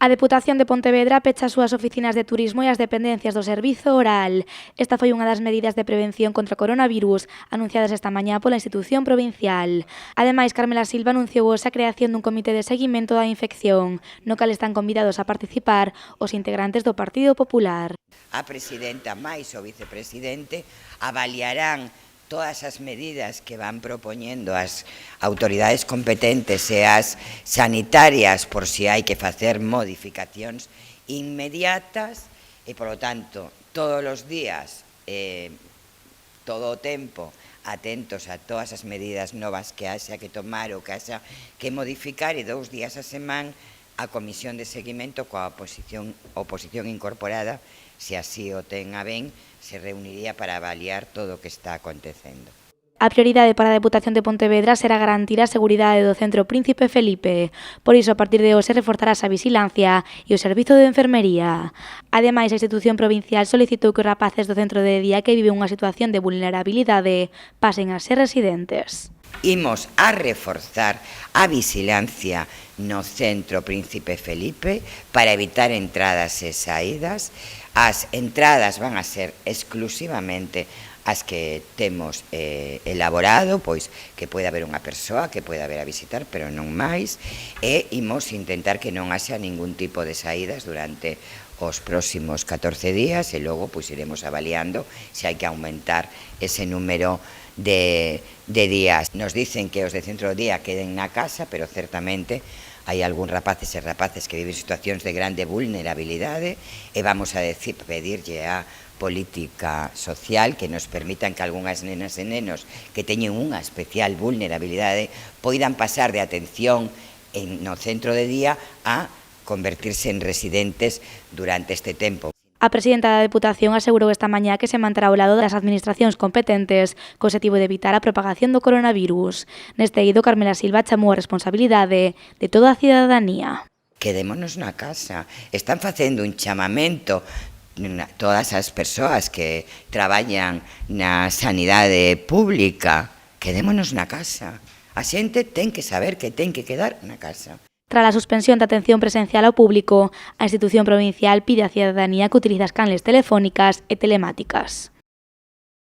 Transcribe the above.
A Deputación de Pontevedra pecha as súas oficinas de turismo e as dependencias do Servizo Oral. Esta foi unha das medidas de prevención contra o coronavirus anunciadas esta mañá pola institución provincial. Ademais, Carmela Silva anunciou hoxe a creación dun comité de seguimento da infección, no cal están convidados a participar os integrantes do Partido Popular. A presidenta máis o vicepresidente avaliarán todas as medidas que van propoñendo as autoridades competentes e as sanitarias por si hai que facer modificacións inmediatas e, polo tanto, todos os días, todo o tempo, atentos a todas as medidas novas que haxa que tomar ou que haxa que modificar, e 2 días a semana a comisión de seguimento coa oposición incorporada, se así o ten a ben, se reuniría para avaliar todo o que está acontecendo. A prioridade para a Deputación de Pontevedra será garantir a seguridade do Centro Príncipe Felipe. Por iso, a partir de hoxe, reforzarase a vixilancia e o servizo de enfermería. Ademais, a institución provincial solicitou que os rapaces do centro de día que viven unha situación de vulnerabilidade pasen a ser residentes. Imos a reforzar a vixilancia no Centro Príncipe Felipe para evitar entradas e saídas. As entradas van a ser exclusivamente as que temos elaborado, pois que pode haber unha persoa que pode haber a visitar, pero non máis, e imos intentar que non haxa ningún tipo de saídas durante os próximos 14 días e logo pois iremos avaliando se hai que aumentar ese número de días. Nos dicen que os de centro de día queden na casa, pero certamente hai algúns rapaces e rapaces que viven situacións de grande vulnerabilidade e vamos a pedirlle a política social que nos permitan que algunhas nenas e nenos que teñen unha especial vulnerabilidade poidan pasar de atención no centro de día a convertirse en residentes durante este tempo. A presidenta da Deputación asegurou esta mañá que se manterá ao lado das administracións competentes co obxectivo de evitar a propagación do coronavirus. Neste eido, Carmela Silva chamou a responsabilidade de toda a cidadanía. Quedémonos na casa. Están facendo un chamamento todas as persoas que traballan na sanidade pública. Quedémonos na casa. A xente ten que saber que ten que quedar na casa. Tras a suspensión da atención presencial ao público, a institución provincial pide á cidadanía que utilice as canles telefónicas e telemáticas.